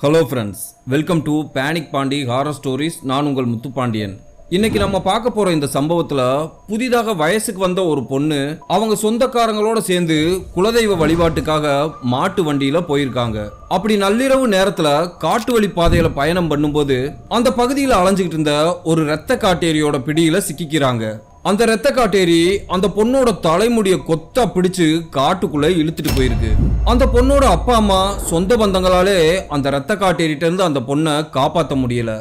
Hello friends, welcome to panic Pandi horror stories. நான் உங்கள் முத்துப்பாண்டியன். இன்னைக்கு நம்ம பார்க்க போற இந்த சம்பவத்துல புதிதாக வயசுக்கு வந்த ஒரு பொண்ணு அவங்க சொந்தக்காரங்களோட சேர்ந்து குலதெய்வ வழிபாட்டுக்காக மாட்டு வண்டியில போயிருக்காங்க. அப்படி நள்ளிரவு நேரத்துல காட்டு வழி பாதையில பயணம் பண்ணும்போது அந்த பகுதியில் அலைஞ்சுக்கிட்டு இருந்த ஒரு இரத்த காட்டேரியோட பிடியில சிக்கிக்கிறாங்க. அந்த இரத்த காட்டேரி அந்த பொண்ணோட தலைமுடிய கொத்தா பிடிச்சு காட்டுக்குள்ள இழுத்துட்டு போயிருக்கு. அந்த பொண்ணோட அப்பா அம்மா சொந்த பந்தங்களாலே அந்த இரத்த காட்டேரிட்ட இருந்து அந்த பொண்ணை காப்பாற்ற முடியல.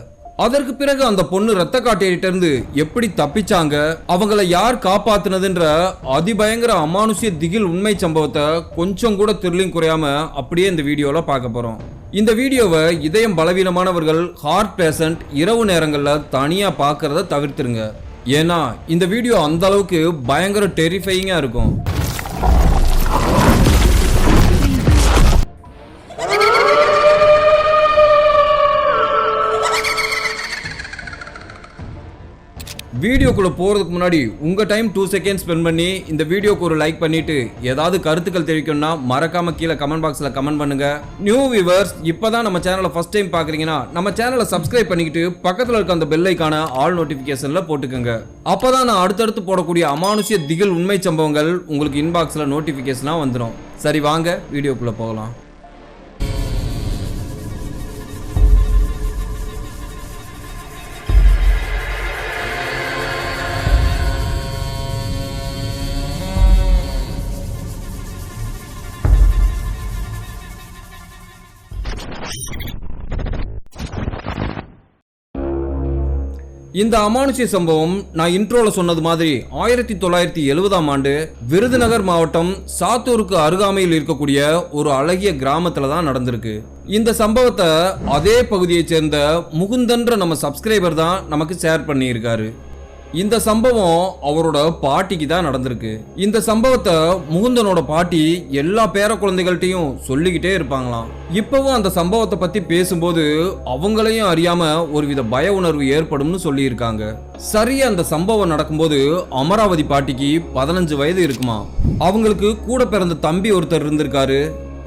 அதற்கு பிறகு அந்த பொண்ணு இரத்த காட்டேரிட்ட இருந்து எப்படி தப்பிச்சாங்க, அவங்கள யார் காப்பாத்துனதுன்ற அதிபயங்கர அமானுஷ்ய திகில் உண்மை சம்பவத்தை கொஞ்சம் கூட த்ரில்லிங் குறையாம அப்படியே இந்த வீடியோல பார்க்க போறோம். இந்த வீடியோவை இதயம் பலவீனமானவர்கள், ஹார்ட் பேஷண்ட் இரவு நேரங்கள்ல தனியா பார்க்கறத தவிர்த்துருங்க. ஏன்னா இந்த வீடியோ அந்த அளவுக்கு பயங்கர டெரிஃபையிங்கா இருக்கும். வீடியோக்குள்ள போறதுக்கு முன்னாடி உங்க டைம் 2 செகண்ட்ஸ் ஸ்பெண்ட் பண்ணி இந்த வீடியோக்கு ஒரு லைக் பண்ணிட்டு ஏதாவது கருத்துக்கள் தெரிவிக்கணும்னா மறக்காம கீழே கமெண்ட் பாக்ஸ்ல கமெண்ட் பண்ணுங்க. நியூ வியூவர்ஸ் இப்பதான் நம்ம சேனலை ஃபர்ஸ்ட் டைம் பாக்குறீங்கன்னா நம்ம சேனலை சப்ஸ்கிரைப் பண்ணிக்கிட்டு பக்கத்துல இருக்க அந்த பெல் ஐகானை ஆல் நோட்டிபிகேஷன்ல போட்டுக்கோங்க. அப்பதான் நான் அடுத்தடுத்து போடக்கூடிய அமானுஷ்ய திகில் உண்மை சம்பவங்கள் உங்களுக்கு இன்பாக்ஸ்ல நோட்டிபிகேஷனா வந்துடும். சரி, வாங்க வீடியோக்குள்ள போகலாம். இந்த அமானுஷ்ய சம்பவம் நான் இன்ட்ரோல சொன்னது மாதிரி 1970ஆம் ஆண்டு விருதுநகர் மாவட்டம் சாத்தூருக்கு அருகாமையில் இருக்கக்கூடிய ஒரு அழகிய கிராமத்துல தான் நடந்திருக்கு. இந்த சம்பவத்தை அதே பகுதியை சேர்ந்த முகுந்தன்ற நம்ம சப்ஸ்கிரைபர் தான் நமக்கு ஷேர் பண்ணியிருக்காரு. இந்த சம்பவம் அவரோட பாட்டிக்கு தான் நடந்திருக்கு. இந்த சம்பவத்தை முகுந்தனோட பாட்டி எல்லா பேர குழந்தைகள்ட்டையும் சொல்லிக்கிட்டே இருப்பாங்களாம். இப்பவும் அந்த சம்பவத்தை பத்தி பேசும்போது அவங்களையும் அறியாம ஒருவித பய உணர்வு ஏற்படும்னு சொல்லி இருக்காங்க. சரியா அந்த சம்பவம் நடக்கும்போது அமராவதி பாட்டிக்கு 15 வயது இருக்குமா. அவங்களுக்கு கூட பிறந்த தம்பி ஒருத்தர் இருந்திருக்காரு.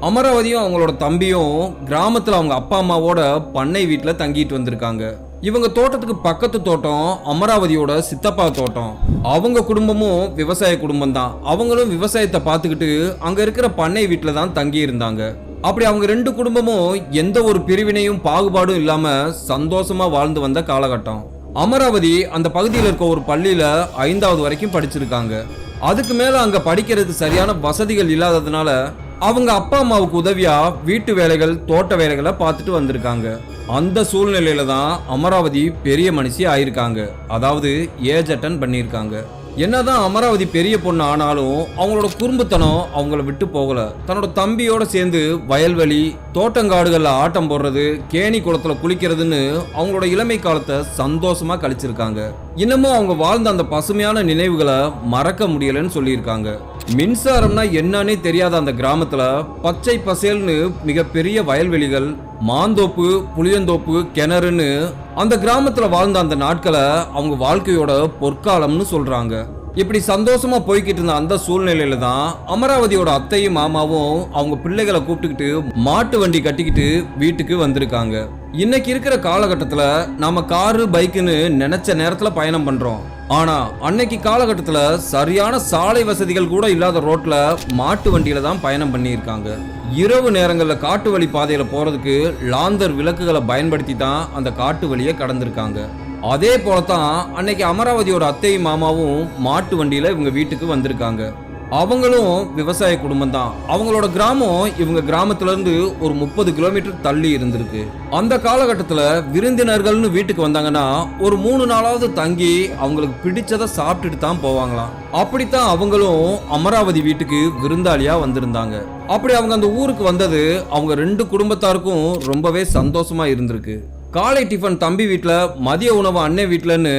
அமராவதியும் அவங்களோட தம்பியும் கிராமத்துல அவங்க அப்பா அம்மாவோட பண்ணை வீட்டுல தங்கிட்டு வந்திருக்காங்க. இவங்க தோட்டத்துக்கு பக்கத்து தோட்டம் அமராவதியோட சித்தப்பா தோட்டம். அவங்க குடும்பமும் விவசாய குடும்பம் தான். அவங்களும் விவசாயத்தை பார்த்துக்கிட்டு அங்க இருக்கிற பண்ணை வீட்டுல தான் தங்கி இருந்தாங்க. அப்படி அவங்க 2 குடும்பமும் எந்த ஒரு பிரிவினையும் பாகுபாடும் இல்லாம சந்தோஷமா வாழ்ந்து வந்த காலகட்டம். அமராவதி அந்த பகுதியில் இருக்க ஒரு பள்ளியில 5வது வரைக்கும் படிச்சிருக்காங்க. அதுக்கு மேல அங்க படிக்கிறதுக்கு சரியான வசதிகள் இல்லாததுனால அவங்க அப்பா அம்மாவுக்கு உதவியா வீட்டு வேலைகள், தோட்ட வேலைகளை பார்த்துட்டு வந்திருக்காங்க. அந்த சூழ்நிலையில தான் அமராவதி பெரிய மனுஷி ஆயிருக்காங்க. அதாவது ஏஜ் அட்டன் பண்ணியிருக்காங்க. என்னதான் அமராவதி பெரிய பொண்ணு ஆனாலும் அவங்களோட குறும்புத்தனம் அவங்கள விட்டு போகல. தன்னோட தம்பியோட சேர்ந்து வயல்வெளி, தோட்டங்காடுகள்ல ஆட்டம் போடுறது, கேணி குளத்துல குளிக்கிறதுன்னு அவங்களோட இளமை காலத்தை சந்தோஷமா கழிச்சிருக்காங்க. இன்னமும் அவங்க வாழ்ந்த அந்த பசுமையான நினைவுகளை மறக்க முடியலன்னு சொல்லியிருக்காங்க. மின்சாரம்னா என்னன்னே தெரியாத அந்த கிராமத்துல பச்சை பசேல்னு மிகப்பெரிய வயல்வெளிகள், மாந்தோப்பு, புளியந்தோப்பு, கிணறுன்னு அந்த கிராமத்துல வாழ்ந்த அந்த நாட்களை அவங்க வாழ்க்கையோட பொற்காலம்னு சொல்றாங்க. இப்படி சந்தோஷமா போய்கிட்டு இருந்த அந்த சூழ்நிலையில தான் அமராவதியோட அத்தையும் மாமாவும் அவங்க பிள்ளைகளை கூப்பிட்டுக்கிட்டு மாட்டு வண்டி கட்டிக்கிட்டு வீட்டுக்கு வந்திருக்காங்க. இன்னைக்கு இருக்கிற காலகட்டத்துல நாம காரு, பைக்குன்னு நினைச்ச நேரத்துல பயணம் பண்றோம். ஆனா அன்னைக்கு காலகட்டத்துல சரியான சாலை வசதிகள் கூட இல்லாத ரோட்ல மாட்டு வண்டியில தான் பயணம் பண்ணியிருக்காங்க. இரவு நேரங்கள்ல காட்டு வழி பாதையில போறதுக்கு லாந்தர் விளக்குகளை பயன்படுத்தி தான் அந்த காட்டு வழியை கடந்திருக்காங்க. அதே போலதான் அன்னைக்கு அமராவதியோட அத்தையும் மாமாவும் மாட்டு வண்டியில இவங்க வீட்டுக்கு வந்திருக்காங்க. அவங்களும் விவசாய குடும்பம் தான். அவங்களோட கிராமம் இவங்க கிராமத்துல இருந்து ஒரு 30 கிலோமீட்டர் தள்ளி இருந்திருக்கு. அந்த காலகட்டத்துல விருந்தினர்கள்னு வீட்டுக்கு வந்தாங்கன்னா ஒரு 3 நாளாவது தங்கி அவங்களுக்கு பிடிச்சதை சாப்பிட்டுட்டு தான் போவாங்களாம். அப்படித்தான் அவங்களும் அமராவதி வீட்டுக்கு விருந்தாளியா வந்திருந்தாங்க. அப்படி அவங்க அந்த ஊருக்கு வந்தது அவங்க 2 குடும்பத்தாருக்கும் ரொம்பவே சந்தோஷமா இருந்திருக்கு. காலை டிஃபன் தம்பி வீட்டுல, மதிய உணவு அன்னை வீட்டுலன்னு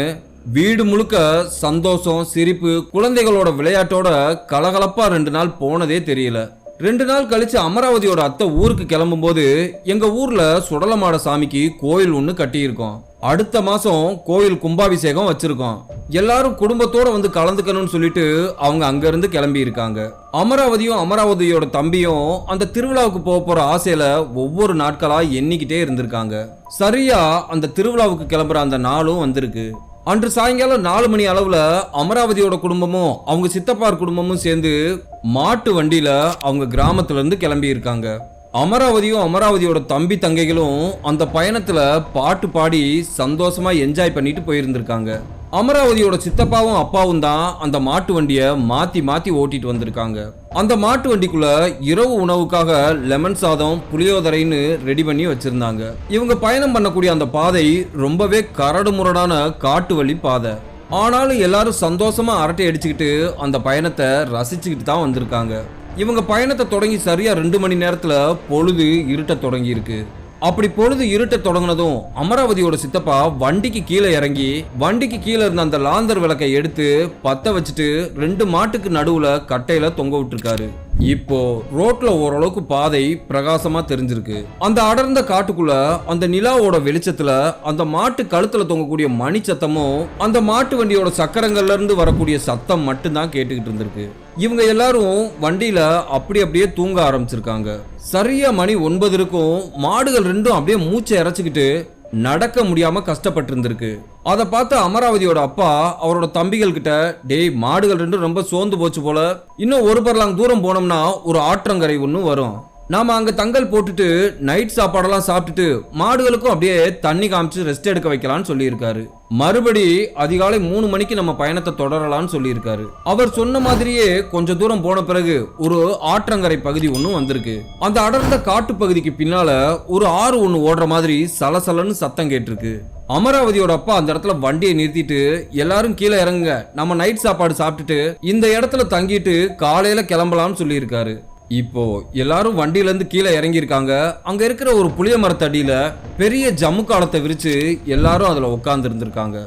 வீடு முழுக்க சந்தோஷம், சிரிப்பு, குழந்தைகளோட விளையாட்டோட கலகலப்பா 2 நாள் போனதே தெரியல. 2 நாள் கழிச்சு அமராவதியோட அத்தை ஊருக்கு கிளம்பும் போது எங்க ஊர்ல சுடலமாட சாமிக்கு கோயில் ஒண்ணு கட்டியிருக்கோம். அடுத்த மாசம் கோயில் கும்பாபிஷேகம் வச்சிருக்கோம். எல்லாரும் குடும்பத்தோட வந்து கலந்துக்கணும்னு சொல்லிட்டு அவங்க அங்க இருந்து கிளம்பி இருக்காங்க. அமராவதியும் அமராவதியோட தம்பியும் அந்த திருவிழாவுக்கு போற ஆசையில ஒவ்வொரு நாட்களா எண்ணிக்கிட்டே இருந்திருக்காங்க. சரியா அந்த திருவிழாவுக்கு கிளம்புற அந்த நாளும் வந்திருக்கு. அன்று சாயங்காலம் 4 மணி அளவுல அமராவதியோட குடும்பமும் அவங்க சித்தப்பார் குடும்பமும் சேர்ந்து மாட்டு வண்டியில அவங்க கிராமத்துல இருந்து கிளம்பி இருக்காங்க. அமராவதியும் அமராவதியோட தம்பி தங்கைகளும் அந்த பயணத்துல பாட்டு பாடி சந்தோஷமா என்ஜாய் பண்ணிட்டு போயிருந்திருக்காங்க. அமராவதியோட சித்தப்பாவும் அப்பாவும் தான் அந்த மாட்டு வண்டியை மாத்தி மாத்தி ஓட்டிட்டு வந்திருக்காங்க. அந்த மாட்டு வண்டிக்குள்ள இரவு உணவுக்காக லெமன் சாதம் புளியோதரைன்னு ரெடி பண்ணி வச்சிருந்தாங்க. இவங்க பயணம் பண்ணக்கூடிய அந்த பாதை ரொம்பவே கரடு முரடான காட்டு வழி பாதை. ஆனாலும் எல்லாரும் சந்தோஷமா அரட்டை அடிச்சுக்கிட்டு அந்த பயணத்தை ரசிச்சுக்கிட்டு தான் வந்திருக்காங்க. இவங்க பயணத்தை தொடங்கி சரியா 2 மணி நேரத்துல பொழுது இருட்ட தொடங்கி இருக்கு. அப்படி பொழுது இருட்ட தொடங்கினதும் அமராவதியோட சித்தப்பா வண்டிக்கு கீழே இறங்கி வண்டிக்கு கீழே இருந்த அந்த லாந்தர் விளக்கை எடுத்து பத்த வச்சுட்டு 2 மாட்டுக்கு நடுவுல கட்டையில தொங்க விட்டுருக்காரு. இப்போ ரோட்ல ஓரளவுக்கு பாதை பிரகாசமா தெரிஞ்சிருக்கு. அந்த அடர்ந்த காட்டுக்குள்ள அந்த நிலாவோட வெளிச்சத்துல அந்த மாட்டு கழுத்துல தொங்கக்கூடிய மணி சத்தமும் அந்த மாட்டு வண்டியோட சக்கரங்கள்ல இருந்து வரக்கூடிய சத்தம் மட்டும்தான் கேட்டுக்கிட்டு இருந்திருக்கு. இவங்க எல்லாரும் வண்டியில அப்படியே தூங்க ஆரம்பிச்சிருக்காங்க. சரியா மணி 9 இருக்கும். மாடுகள் ரெண்டும் அப்படியே மூச்சை இறைச்சிக்கிட்டு நடக்க முடியாம கஷ்டப்பட்டு இருந்திருக்கு. அதை பார்த்து அமராவதியோட அப்பா அவரோட தம்பிகள் கிட்ட, டேய் மாடுகள் ரெண்டும் ரொம்ப சோர்ந்து போச்சு போல, இன்னும் 1 பர்லாங் தூரம் போனோம்னா ஒரு ஆற்றங்கரை ஒன்று வரும், நாம அங்க தங்கல் போட்டுட்டு நைட் சாப்பாடெல்லாம் சாப்பிட்டுட்டு மாடுகளுக்கும் அப்படியே தண்ணி காமிச்சு ரெஸ்ட் எடுக்க வைக்கலாம்னு சொல்லியிருக்காரு. மறுபடி அதிகாலை 3 மணிக்கு நம்ம பயணத்தை தொடரலாம்னு சொல்லியிருக்காரு. அவர் சொன்ன மாதிரியே கொஞ்ச தூரம் போன பிறகு ஒரு ஆற்றங்கரை பகுதி ஒன்றும் வந்திருக்கு. அந்த அடர்ந்த காட்டு பகுதிக்கு பின்னால ஒரு ஆறு ஒன்று ஓடுற மாதிரி சலசலன்னு சத்தம் கேட்டிருக்கு. அமராவதியோட அப்பா அந்த இடத்துல வண்டியை நிறுத்திட்டு, எல்லாரும் கீழே இறங்குங்க, நம்ம நைட் சாப்பாடு சாப்பிட்டுட்டு இந்த இடத்துல தங்கிட்டு காலையில கிளம்பலாம்னு சொல்லியிருக்காரு. இப்போ எல்லாரும் வண்டியில இருந்து கீழே இறங்கி இருக்காங்க. அங்க இருக்கிற ஒரு புளிய மரத்தடியில பெரிய ஜம்மு காலத்தை விரிச்சு எல்லாரும் அதுல உட்கார்ந்து இருந்திருக்காங்க.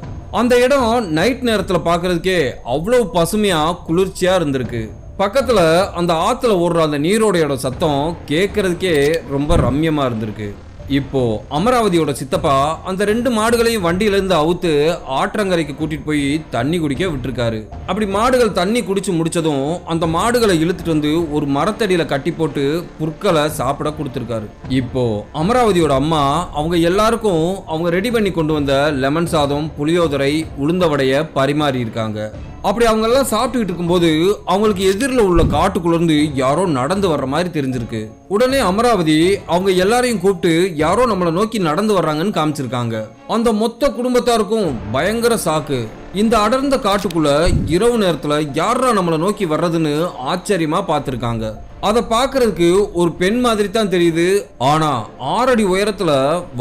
அந்த இடம் நைட் நேரத்துல பாக்குறதுக்கே அவ்வளவு பசுமையா குளிர்ச்சியா இருந்திருக்கு. பக்கத்துல அந்த ஆத்துல ஓடுற அந்த நீரோடையோட சத்தம் கேட்கறதுக்கே ரொம்ப ரம்யமா இருந்திருக்கு. இப்போ அமராவதியோட சித்தப்பா அந்த 2 மாடுகளையும் வண்டியில இருந்து அவுத்து ஆற்றங்கரைக்கு கூட்டிட்டு போய் தண்ணி குடிக்க விட்டுருக்காரு. அப்படி மாடுகள் தண்ணி குடிச்சு முடிச்சதும் அந்த மாடுகளை இழுத்துட்டு வந்து ஒரு மரத்தடியில கட்டி போட்டு புற்களை சாப்பிட கொடுத்துருக்காரு. இப்போ அமராவதியோட அம்மா அவங்க எல்லாருக்கும் அவங்க ரெடி பண்ணி கொண்டு வந்த லெமன் சாதம் புளியோதரை உளுந்த வடைய பரிமாறி இருக்காங்க. அப்படி அவங்க எல்லாம் சாப்பிட்டுக்கிட்டு இருக்கும்போது அவங்களுக்கு எதிரில் உள்ள காட்டுக்குள்ள இருந்து யாரோ நடந்து வர்ற மாதிரி தெரிஞ்சிருக்கு. உடனே அமராவதி அவங்க எல்லாரையும் கூப்பிட்டு யாரோ நம்மளை நோக்கி நடந்து வர்றாங்கன்னு காமிச்சிருக்காங்க. அந்த மொத்த குடும்பத்தாருக்கும் பயங்கர சாக்கு. இந்த அடர்ந்த காட்டுக்குள்ள இரவு நேரத்துல யாரா நம்மளை நோக்கி வர்றதுன்னு ஆச்சரியமா பார்த்திருக்காங்க. அதை பார்க்கறதுக்கு ஒரு பெண் மாதிரி தான் தெரியுது. ஆனா 6 அடி உயரத்துல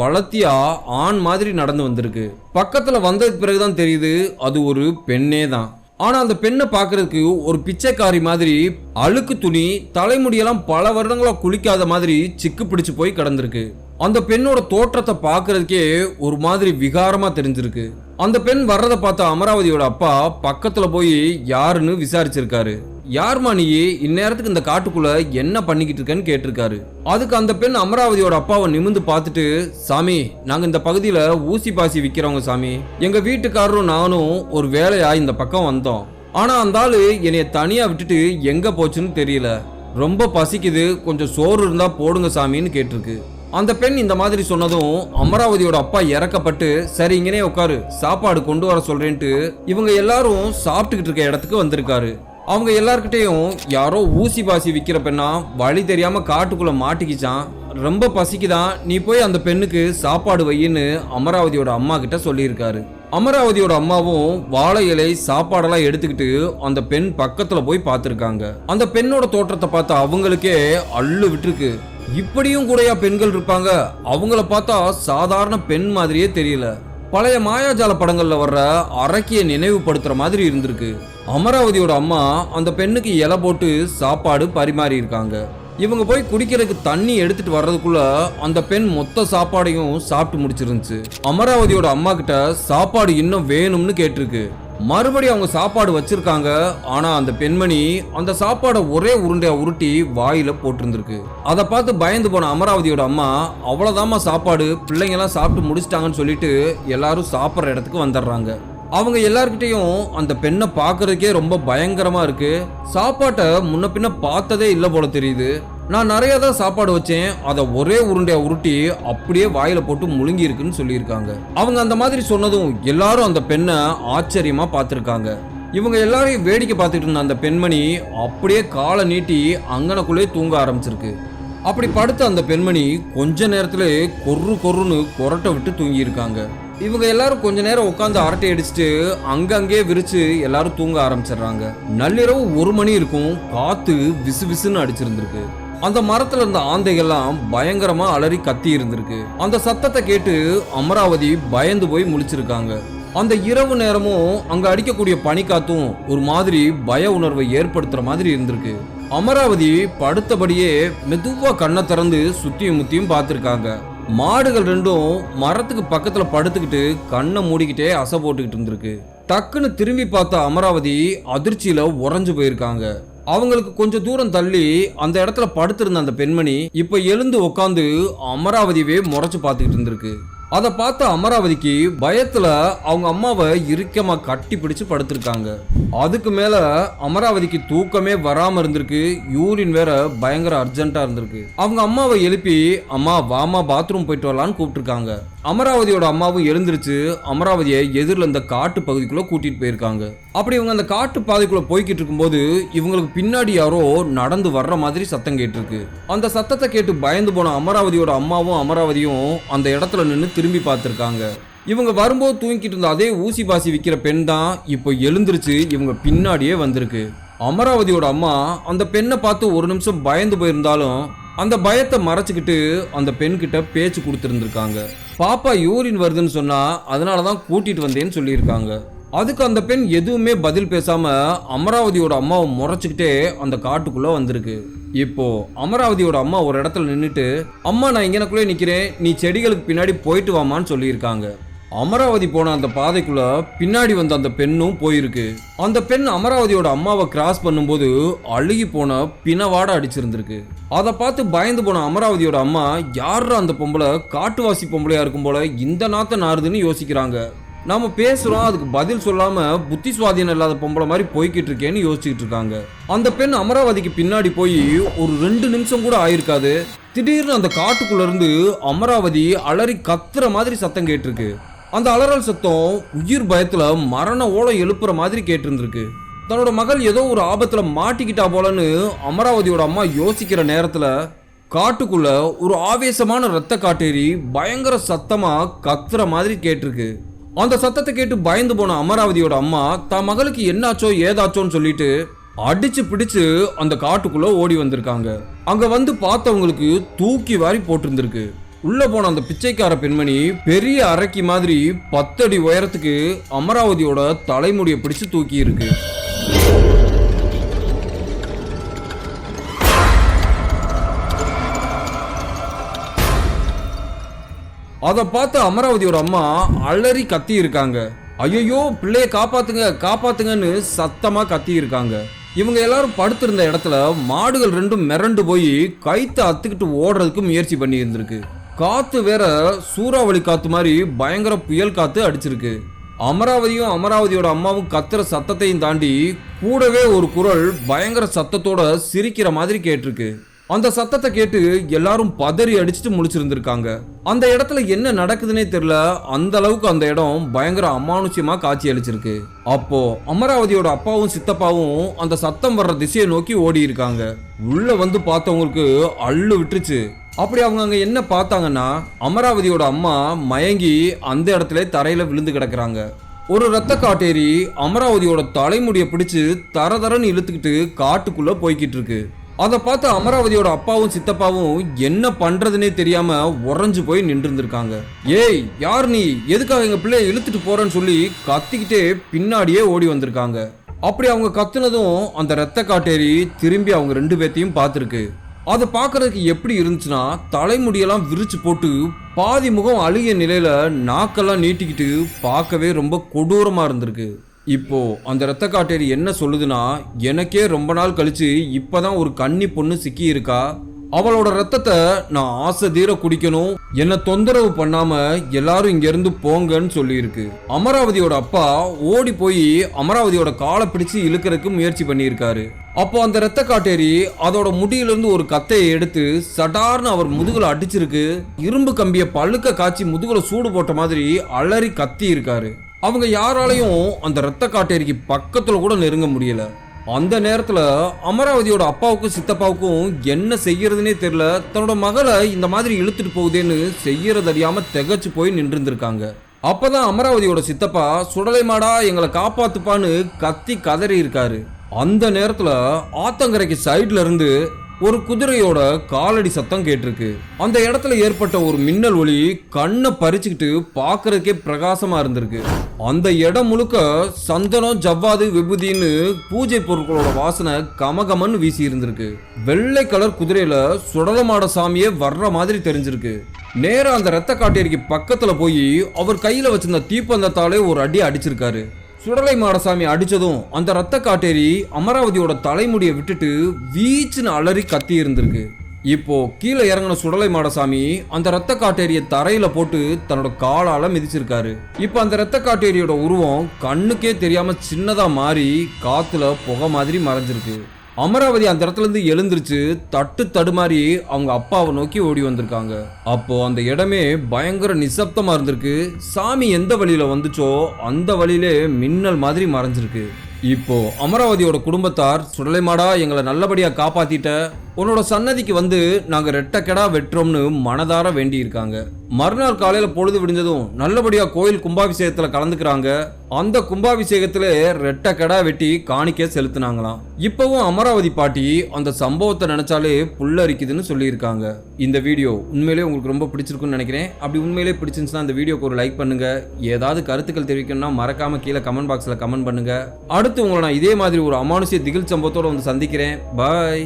வளர்த்தியா ஆண் மாதிரி நடந்து வந்திருக்கு. பக்கத்துல வந்ததுக்கு பிறகுதான் தெரியுது அது ஒரு பெண்ணே தான். ஆனா அந்த பெண்ணை பார்க்கறதுக்கு ஒரு பிச்சைக்காரி மாதிரி, அழுக்கு துணி, தலைமுடியெல்லாம் பல வருடங்களா குளிக்காத மாதிரி சிக்கு பிடிச்சு போய் கிடந்திருக்கு. அந்த பெண்ணோட தோற்றத்தை பார்க்கறதுக்கே ஒரு மாதிரி விகாரமா தெரிஞ்சிருக்கு. அந்த பெண் வர்றதை பார்த்த அமராவதியோட அப்பா பக்கத்துல போய் யாருன்னு விசாரிச்சிருக்காரு. யார்மா நீ இந்நேரத்துக்கு இந்த காட்டுக்குள்ள என்ன பண்ணிக்கிட்டு இருக்கன்னு கேட்டிருக்காரு. அதுக்கு அந்த பெண் அமராவதியோட அப்பாவை நிமிந்து பார்த்துட்டு, சாமி நாங்க இந்த பகுதியில ஊசி பாசி விக்கிறவங்க சாமி, எங்க வீட்டுக்காரரும் நானும் ஒரு வேலையா இந்த பக்கம் வந்தோம். ஆனா அந்த ஆளு என்னைய தனியா விட்டுட்டு எங்க போச்சுன்னு தெரியல, ரொம்ப பசிக்குது, கொஞ்சம் சோறு இருந்தா போடுங்க சாமின்னு கேட்டிருக்கு. அந்த பெண் இந்த மாதிரி சொன்னதும் அமராவதியோட அப்பா இறக்கப்பட்டு, சரி இங்கனே உட்காரு, சாப்பாடு கொண்டு வர சொல்றேன்ட்டு இவங்க எல்லாரும் சாப்பிட்டுக்கிட்டு இருக்க இடத்துக்கு வந்திருக்காரு. அவங்க எல்லார்கிட்டையும் யாரோ ஊசி பாசி விற்கிற பெண்ணா வழி தெரியாம காட்டுக்குள்ள மாட்டிக்கிச்சான், ரொம்ப பசிக்குதான், நீ போய் அந்த பெண்ணுக்கு சாப்பாடு வையின்னு அமராவதியோட அம்மா கிட்ட சொல்லியிருக்காரு. அமராவதியோட அம்மாவும் வாழை இலை சாப்பாடெல்லாம் எடுத்துக்கிட்டு அந்த பெண் பக்கத்துல போய் பார்த்திருக்காங்க. அந்த பெண்ணோட தோற்றத்தை பார்த்த அவங்களுக்கே அள்ளு விட்டுருக்கு. இப்படியும் கூடயா பெண்கள் இருப்பாங்க? அவங்கள பார்த்தா சாதாரண பெண் மாதிரியே தெரியல. பழைய மாயாஜால படங்கள்ல வர்ற அரக்கிய நினைவுபடுத்துற மாதிரி இருந்திருக்கு. அமராவதியோட அம்மா அந்த பெண்ணுக்கு இலை போட்டு சாப்பாடு பரிமாறி இருக்காங்க. இவங்க போய் குடிக்கிறதுக்கு தண்ணி எடுத்துட்டு வர்றதுக்குள்ள அந்த பெண் மொத்த சாப்பாடையும் சாப்பிட்டு முடிச்சிருந்துச்சு. அமராவதியோட அம்மா கிட்ட சாப்பாடு இன்னும் வேணும்னு கேட்டிருக்கு. மறுபடியும் அவங்க சாப்பாடு வச்சிருக்காங்க. ஆனா அந்த பெண்மணி அந்த சாப்பாடை ஒரே உருண்டையா உருட்டி வாயில போட்டிருந்திருக்கு. அதை பார்த்து பயந்து போன அமராவதியோட அம்மா, அவ்வளவுதாம்மா சாப்பாடு, பிள்ளைங்க எல்லாம் சாப்பிட்டு முடிச்சிட்டாங்கன்னு சொல்லிட்டு எல்லாரும் சாப்பிட்ற இடத்துக்கு வந்துடுறாங்க. அவங்க எல்லார்கிட்டையும் அந்த பெண்ணை பார்க்கறதுக்கே ரொம்ப பயங்கரமா இருக்கு. சாப்பாட்டை முன்ன பின்ன பார்த்ததே இல்லை போல தெரியுது. நான் நிறைய தான் சாப்பாடு வச்சேன், அதை ஒரே உருண்டையா உருட்டி அப்படியே வாயில போட்டு முழுங்கி இருக்குன்னு சொல்லியிருக்காங்க. அவங்க அந்த மாதிரி சொன்னதும் எல்லாரும் அந்த பெண்ணை ஆச்சரியமா பார்த்துருக்காங்க. இவங்க எல்லாரையும் வேடிக்கை பார்த்துட்டு இருந்த அந்த பெண்மணி அப்படியே காலை நீட்டி அங்கனக்குள்ளே தூங்க ஆரம்பிச்சிருக்கு. அப்படி படுத்த அந்த பெண்மணி கொஞ்ச நேரத்துல கொர்ருன்னு கொரட்டை விட்டு தூங்கி இருக்காங்க. இவங்க எல்லாரும் கொஞ்ச நேரம் உட்காந்து அரட்டை அடிச்சுட்டு அங்கங்கே விரிச்சு எல்லாரும் தூங்க ஆரம்பிச்சிடுறாங்க. நள்ளிரவு 1 மணி இருக்கும். காத்து விசு விசுன்னு அடிச்சிருந்திருக்கு. அந்த மரத்துல இருந்த ஆந்தைகள்லாம் பயங்கரமா அலறி கத்தி இருந்திருக்கு. அந்த சத்தத்தை கேட்டு அமராவதி பயந்து போய் முழிச்சிருக்காங்க. அந்த இரவு நேரமும் அங்க அடிக்கக்கூடிய பனிக்காத்தும் ஒரு மாதிரி பய உணர்வை ஏற்படுத்துற மாதிரி இருந்திருக்கு. அமராவதி படுத்தபடியே மெதுவா கண்ணை திறந்து சுத்தியும் முத்தியும் பார்த்திருக்காங்க. மாடுகள் ரெண்டும் மரத்துக்கு பக்கத்துல படுத்துக்கிட்டு கண்ணை மூடிக்கிட்டே அசை போட்டுக்கிட்டு இருந்திருக்கு. டக்குன்னு திரும்பி பார்த்த அமராவதி அதிர்ச்சியில உறைஞ்சு போயிருக்காங்க. அவங்களுக்கு கொஞ்சம் தூரம் தள்ளி அந்த இடத்துல படுத்திருந்த அந்த பெண்மணி இப்ப எழுந்து உட்காந்து அமராவதியவே முறைச்சு பார்த்துக்கிட்டு இருந்திருக்கு. அதை பார்த்த அமராவதிக்கு பயத்துல அவங்க அம்மாவை இறுக்கமா கட்டி பிடிச்சு படுத்திருக்காங்க. அதுக்கு மேல அமராவதிக்கு தூக்கமே வராம இருந்திருக்கு. யூரின் வேற பயங்கர அர்ஜென்ட்டா இருந்திருக்கு. அவங்க அம்மாவை எழுப்பி, அம்மா வாமா பாத்ரூம் போயிட்டு வரலான்னு கூப்பிட்டுருக்காங்க. அமராவதியோட அம்மாவும் எழுந்திருச்சு அமராவதியை எதிரில் இந்த காட்டு பகுதிக்குள்ள கூட்டிட்டு போயிருக்காங்க. அப்படி இவங்க அந்த காட்டு பாதைக்குள்ள போய்கிட்டு இருக்கும்போது இவங்களுக்கு பின்னாடி யாரோ நடந்து வர்ற மாதிரி சத்தம் கேட்டிருக்கு. அந்த சத்தத்தை கேட்டு பயந்து போன அமராவதியோட அம்மாவும் அமராவதியும் அந்த இடத்துல நின்று திரும்பி பார்த்திருக்காங்க. இவங்க வரும்போது தூங்கிட்டு இருந்த அதே ஊசி பாசி விற்கிற பெண் தான் இப்போ எழுந்திருச்சு இவங்க பின்னாடியே வந்திருக்கு. அமராவதியோட அம்மா அந்த பெண்ணை பார்த்து ஒரு நிமிஷம் பயந்து போயிருந்தாலும் அந்த பயத்தை மறைச்சுக்கிட்டு அந்த பெண் கிட்ட பேச்சு கொடுத்துருந்துருக்காங்க. பாப்பா யூரின் வருதுன்னு சொன்னா அதனாலதான் கூட்டிட்டு வந்தேன்னு சொல்லியிருக்காங்க. அதுக்கு அந்த பெண் எதுவுமே பதில் பேசாம அமராவதியோட அம்மாவை முறைச்சுக்கிட்டே அந்த காட்டுக்குள்ள வந்திருக்கு. இப்போ அமராவதியோட அம்மா ஒரு இடத்துல நின்றுட்டு, அம்மா நான் இங்கனக்குள்ளே நிக்கிறேன், நீ செடிகளுக்கு பின்னாடி போயிட்டு வாமான்னு சொல்லியிருக்காங்க. அமராவதி போன அந்த பாதைக்குள்ள பின்னாடி வந்த அந்த பெண்ணும் போயிருக்கு. அந்த பெண் அமராவதியோட அம்மாவை கிராஸ் பண்ணும்போது அழுகி போன பிணவாட அடிச்சிருந்திருக்கு. அதை பார்த்து பயந்து போன அமராவதியோட அம்மா, யாரா அந்த பொம்பளை, காட்டுவாசி பொம்பளையா இருக்கும் போல இந்த நாத்த நாறுதுன்னு யோசிக்கிறாங்க. நாம பேசுறோம், அதுக்கு பதில் சொல்லாம புத்தி சுவாதீனம் இல்லாத பொம்பளை மாதிரி போய்கிட்டு இருக்கேன்னு யோசிச்சுட்டு இருக்காங்க. அந்த பெண் அமராவதிக்கு பின்னாடி போய் ஒரு 2 நிமிஷம் கூட ஆயிருக்காது. திடீர்னு அந்த காட்டுக்குள்ள இருந்து அமராவதி அலறி கத்துற மாதிரி சத்தம் கேட்டிருக்கு. அந்த அலறல் சத்தம் உயிர் பயத்துல மரண ஓலம் எழுப்புற மாதிரி கேட்டிருந்திருக்கு. தன்னோட மகள் ஏதோ ஒரு ஆபத்துல மாட்டிக்கிட்டா போலன்னு அமராவதியோட அம்மா யோசிக்கிற நேரத்துல காட்டுக்குள்ள ஒரு ஆவேசமான ரத்த காட்டேரி பயங்கர சத்தமா கத்துற மாதிரி கேட்டிருக்கு. அந்த சத்தத்தை கேட்டு பயந்து போன அமராவதியோட அம்மா தான் மகளுக்கு என்னாச்சோ ஏதாச்சோன்னு சொல்லிட்டு அடிச்சு பிடிச்சு அந்த காட்டுக்குள்ள ஓடி வந்திருக்காங்க. அங்க வந்து பார்த்தவங்களுக்கு தூக்கி வாரி போட்டிருந்திருக்கு. உள்ள போன அந்த பிச்சைக்கார பெண்மணி பெரிய அரக்கி மாதிரி 10 அடி உயரத்துக்கு அமராவதியோட தலைமுடியை பிடிச்சு தூக்கி இருக்கு. அதை பார்த்து அமராவதியோட அம்மா அலறி கத்தி இருக்காங்க. ஐயோ பிள்ளைய காப்பாத்துங்க காப்பாத்துங்கன்னு சத்தமா கத்தி இருக்காங்க. இவங்க எல்லாரும் படுத்திருந்த இடத்துல மாடுகள் ரெண்டும் மிரண்டு போய் கைத்தை அத்துக்கிட்டு ஓடுறதுக்கு முயற்சி பண்ணி இருந்திருக்கு. காத்து வேற சூறாவளி காத்து மாதிரி பயங்கர புயல் காத்து அடிச்சிருக்கு. அமராவதியும் அமராவதியோட அம்மாவும் கத்துற சத்தத்தையும் தாண்டி கூடவே ஒரு குரல் பயங்கர சத்தத்தோட சிரிக்கிற மாதிரி கேட்டிருக்கு. அந்த சத்தத்தை கேட்டு எல்லாரும் பதறி அடிச்சுட்டு முழிச்சிருந்திருக்காங்க. அந்த இடத்துல என்ன நடக்குதுன்னே தெரியல. அந்த அளவுக்கு அந்த இடம் பயங்கர அமானுஷ்யமா காட்சி அளிச்சிருக்கு. அப்போ அமராவதியோட அப்பாவும் சித்தப்பாவும் அந்த சத்தம் வர்ற திசையை நோக்கி ஓடி இருக்காங்க. உள்ள வந்து பார்த்தவங்களுக்கு அள்ளு விட்டுருச்சு. அப்படி அவங்க அங்க என்ன பார்த்தாங்கன்னா, அமராவதியோட அம்மா மயங்கி அந்த இடத்துல தரையில விழுந்து கிடக்குறாங்க. ஒரு ரத்த காட்டேரி அமராவதியோட தலைமுடியை பிடிச்சு தரதரன்னு இழுத்துக்கிட்டு காட்டுக்குள்ள போய்கிட்டு இருக்கு. அதை பார்த்து அமராவதியோட அப்பாவும் சித்தப்பாவும் என்ன பண்றதுன்னே தெரியாம உறைஞ்சு போய் நின்று இருந்திருக்காங்க. ஏய் யார் நீ, எதுக்காக எங்க பிள்ளைய இழுத்துட்டு போறேன்னு சொல்லி கத்திக்கிட்டே பின்னாடியே ஓடி வந்திருக்காங்க. அப்படி அவங்க கத்துனதும் அந்த ரத்த காட்டேரி திரும்பி அவங்க 2 பேத்தையும் பார்த்துருக்கு. அதை பார்க்கறதுக்கு எப்படி இருந்துச்சுன்னா, தலைமுடியெல்லாம் விரிச்சு போட்டு பாதி முகம் அழுகிய நிலையில நாக்கெல்லாம் நீட்டிக்கிட்டு பார்க்கவே ரொம்ப கொடூரமா இருந்திருக்கு. இப்போ அந்த ரத்த காட்டேரி என்ன சொல்லுதுன்னா, எனக்கே ரொம்ப நாள் கழிச்சு இப்பதான் ஒரு கன்னி பொண்ணு சிக்கி இருக்கா. அவளோட ரத்தத்தை நான் ஆசை தீர குடிக்கணும், என்ன தொந்தரவு பண்ணாம எல்லாரும் இங்க இருந்து போங்கன்னு சொல்லியிருக்கு. அமராவதியோட அப்பா ஓடி போய் அமராவதியோட காலை பிடிச்சு இழுக்கிறதுக்கு முயற்சி பண்ணியிருக்காரு. அப்போ அந்த ரத்த காட்டேரி அதோட முடியிலிருந்து ஒரு கத்தையை எடுத்து சடார்னு அவர் முதுகுல அடிச்சிருக்கு. இரும்பு கம்பிய பழுக்க காய்ச்சி முதுகுல சூடு போட்ட மாதிரி அலறி கத்தி இருக்காரு. அவங்க யாராலையும் அந்த ரத்த காட்டேரிக்கு பக்கத்துல கூட நெருங்க முடியல. அந்த நேரத்துல அமராவதியோட அப்பாவுக்கும் சித்தப்பாவுக்கும் என்ன செய்யறதுனே தெரியல. தன்னோட மகளை இந்த மாதிரி இழுத்துட்டு போகுதேன்னு செய்யறது அறியாம திகச்சு போய் நின்று இருந்திருக்காங்க. அப்பதான் அமராவதியோட சித்தப்பா சுடலை மாடா எங்களை காப்பாத்துப்பான்னு கத்தி கதறி இருக்காரு. அந்த நேரத்துல ஆத்தங்கரைக்கு சைட்ல இருந்து ஒரு குதிரையோட காலடி சத்தம் கேட்டிருக்கு. அந்த இடத்துல ஏற்பட்ட ஒரு மின்னல் ஒளி கண்ணை பறிச்சுக்கிட்டு பாக்குறதுக்கே பிரகாசமா இருந்திருக்கு. அந்த இடம் முழுக்க சந்தனம், ஜவ்வாது, விபூதின்னு பூஜை பொருட்களோட வாசனை கமகமன்னு வீசி இருந்திருக்கு. வெள்ளை கலர் குதிரையில சுடலமாட சாமியே வர்ற மாதிரி தெரிஞ்சிருக்கு. நேரா அந்த ரத்த காட்டேரிக்கு பக்கத்துல போய் அவர் கையில வச்சிருந்த தீப்பந்தத்தாலே ஒரு அடி அடிச்சிருக்காரு. சுடலை மாடசாமி அடிச்சதும் அந்த ரத்த காட்டேரி அமராவதியோட தலைமுடியை விட்டுட்டு வீச்சுன்னு அலறி கத்தி இருந்திருக்கு. இப்போ கீழே இறங்கின சுடலை மாடசாமி அந்த ரத்த காட்டேரியை தரையில போட்டு தன்னோட காலால மிதிச்சிருக்காரு. இப்ப அந்த ரத்த காட்டேரியோட உருவம் கண்ணுக்கே தெரியாம சின்னதா மாறி காத்துல புகை மாதிரி மறைஞ்சிருக்கு. அமராவதி அந்த இடத்துல இருந்து எழுந்திருச்சு தட்டு தடுமாறி அவங்க அப்பாவை நோக்கி ஓடி வந்திருக்காங்க. அப்போ அந்த இடமே பயங்கர நிசப்தமா இருந்திருக்கு. சாமி எந்த வழியில வந்துச்சோ அந்த வழியிலே மின்னல் மாதிரி மறைஞ்சிருக்கு. இப்போ அமராவதியோட குடும்பத்தார் சுடலைமாடா எங்களை நல்லபடியா காப்பாத்திட்ட, உன்னோட சன்னதிக்கு வந்து நாங்க ரெட்டக்கெடா வெற்றோம்னு மனதார வேண்டி இருக்காங்க. மறுநாள் காலையில பொழுது விடிஞ்சதும் நல்லபடியா கோயில் கும்பாபிஷேகத்துல கலந்துக்கிறாங்க. அந்த கும்பாபிஷேகத்துல ரெட்டக்கெடா வெட்டி காணிக்க செலுத்தினாங்களாம். இப்பவும் அமராவதி பாட்டி அந்த சம்பவத்தை நினைச்சாலே புல்லரிக்குதுன்னு சொல்லியிருக்காங்க. இந்த வீடியோ உண்மையிலே உங்களுக்கு ரொம்ப பிடிச்சிருக்குன்னு நினைக்கிறேன். அப்படி உண்மையிலே பிடிச்சிருந்துச்சுன்னா இந்த வீடியோக்கு ஒரு லைக் பண்ணுங்க. ஏதாவது கருத்துக்கள் தெரிவிக்கணும்னா மறக்காம கீழே கமெண்ட் பாக்ஸ்ல கமெண்ட் பண்ணுங்க. அடுத்து உங்களை நான் இதே மாதிரி ஒரு அமானுஷ்ய திகில் சம்பவத்தோட வந்து சந்திக்கிறேன். பாய்.